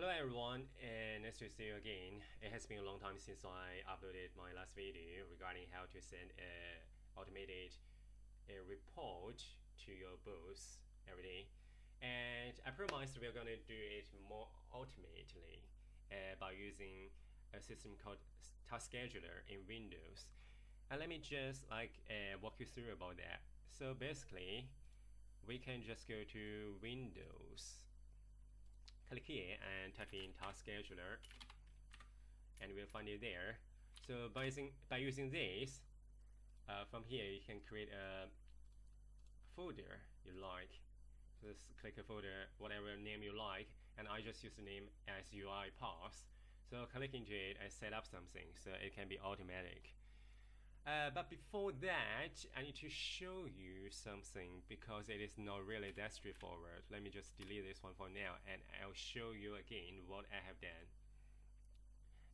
Hello everyone, and nice to see you again. It has been a long time since I uploaded my last video regarding how to send a automated report to your boss every day. And I promised we're gonna do it more automatically by using a system called Task Scheduler in Windows. And let me just walk you through about that. So basically, we can just go to Windows, click here and type in Task Scheduler, and we'll find it there. So by using this, from here you can create a folder you like. So just click a folder, whatever name you like, and I just use the name as UiPath. So click into it and set up something so it can be automatic. But before that, I need to show you something because it is not really that straightforward. Let me just delete this one for now, and I'll show you again what I have done.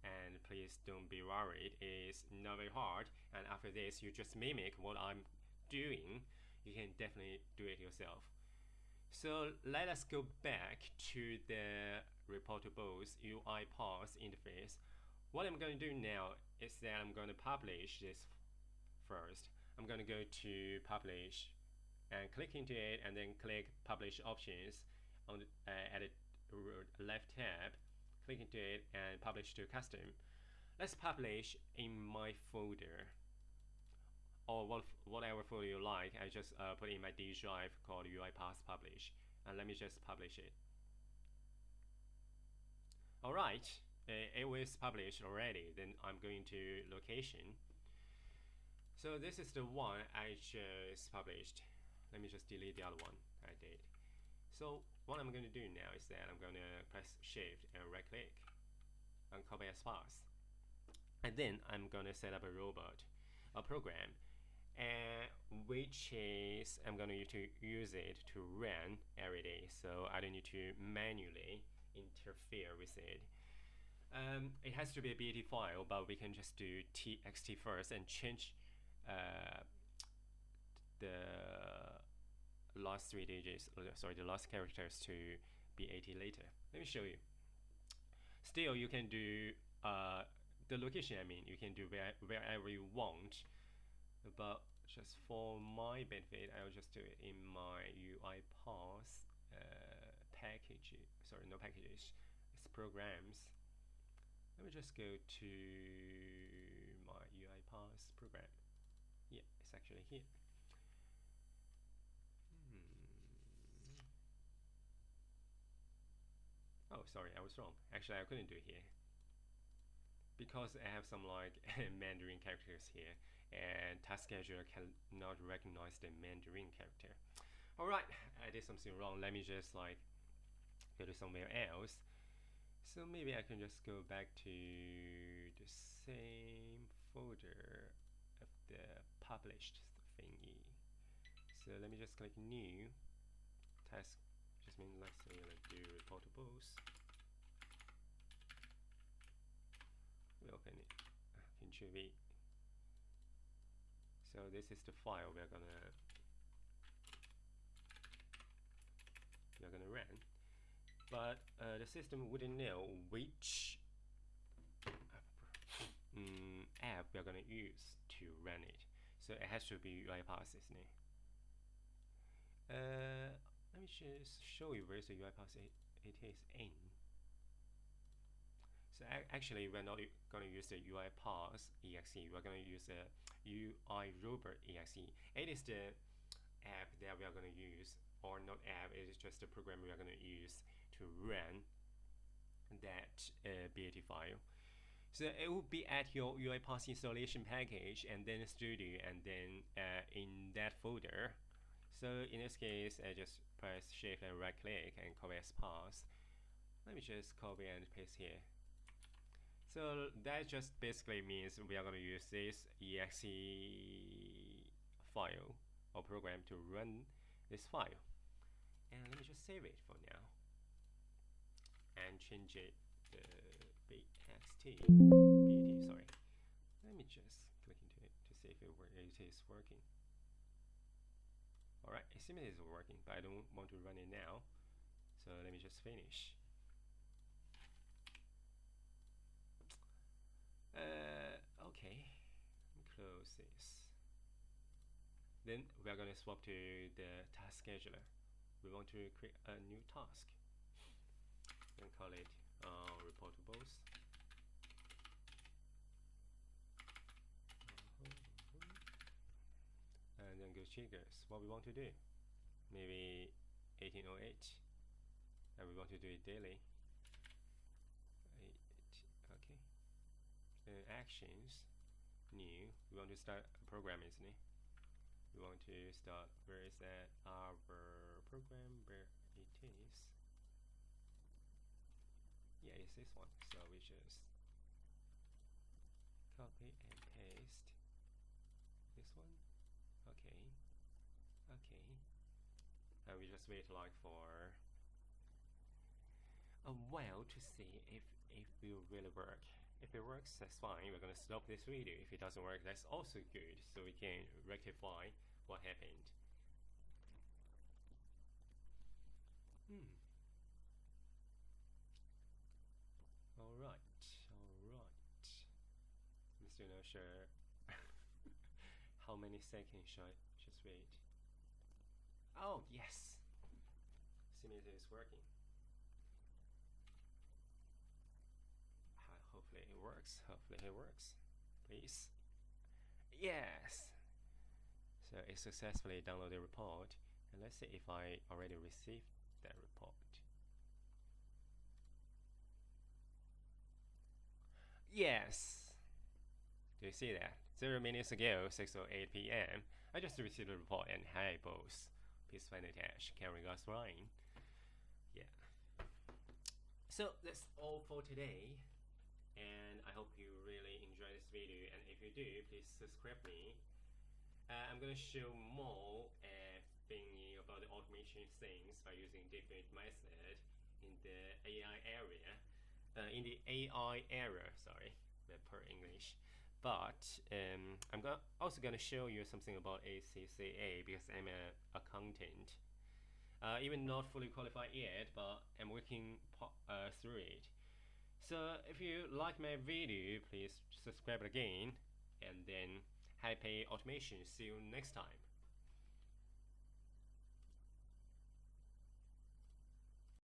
And please don't be worried, it's not very hard. And after this, you just mimic what I'm doing. You can definitely do it yourself. So let us go back to the report to boss UiPath interface. What I'm going to do now is that I'm going to publish this first. I'm going to go to publish and click into it, and then click publish options on the, at the left tab. Click into it and publish to custom. Let's publish in my folder, or whatever folder you like. I just put in my D drive called UiPath publish, and let me just publish it. Alright, it was published already. Then I'm going to location. So this is the one I just published. Let me just delete the other one I did. So what I'm going to do now is that I'm going to press Shift and right click and copy as path. And then I'm going to set up a robot, a program, which is I'm going to use it to run every day. So I don't need to manually interfere with it. It has to be a BAT file, but we can just do txt first and change the last three digits, the last characters to BAT later. Let me show you. Still, you can do the location. I mean, you can do wherever you want, but just for my benefit, I'll just do it in my UiPath package. Sorry, no packages. It's programs. Let me just go to my UiPath program. Yeah, it's actually here. Oh, sorry, I was wrong. Actually, I couldn't do it here because I have some Mandarin characters here, and Task Scheduler cannot recognize the Mandarin character. Alright, I did something wrong. Let me just go to somewhere else. So maybe I can just go back to the same folder of the published thingy. So let me just click new task. Just mean let's say do report to boss. We open it. Control V. So this is the file we're gonna run. But the system wouldn't know which app we're going to use to run it. So it has to be UiPath, isn't it? Let me just show you where the UiPath it is in. So actually, we're not going to use the UiPath exe. We're going to use the UiRobot exe. It is the app that we are going to use, or not app, it is just a program we are going to use to run that BAT file. So it will be at your UiPath installation package, and then Studio, and then in that folder. So in this case, I just press Shift and right click and copy as path. Let me just copy and paste here. So that just basically means we are going to use this exe file or program to run this file. And let me just save it for now and change it to BAT, sorry. Let me just click into it to see if it is working. Alright, it seems it is working, but I don't want to run it now. So let me just finish. close this. Then we are going to swap to the task scheduler. We want to create a new task and call it reportables. And then go triggers. What we want to do, maybe 1808, and we want to do it daily. Okay. And actions, new. We want to start a program, isn't it? We want to start. Where is that? Our program, where it is. Yeah, it's this one. So we just copy and paste this one. Okay. And we just wait like for a while to see if it will really work. If it works, that's fine. We're gonna stop this video. If it doesn't work, that's also good, so we can rectify what happened. Alright. I'm still not sure how many seconds should I just wait. Oh, yes! Simulator is working. Hopefully it works. Please. Yes! So it successfully downloaded the report. And let's see if I already received that report. Yes! Do you see that? 0 minutes ago, 6:08 p.m. I just received a report and hi boss. Please find attached. Carrying us Ryan. Yeah. So that's all for today. And I hope you really enjoy this video. And if you do, please subscribe me. I'm gonna show more thingy about the automation things by using different method in the AI area. Sorry, per English. But I'm also gonna show you something about ACCA because I'm an accountant. Even not fully qualified yet, but I'm working through it. So if you like my video, please subscribe again, and then happy automation. See you next time.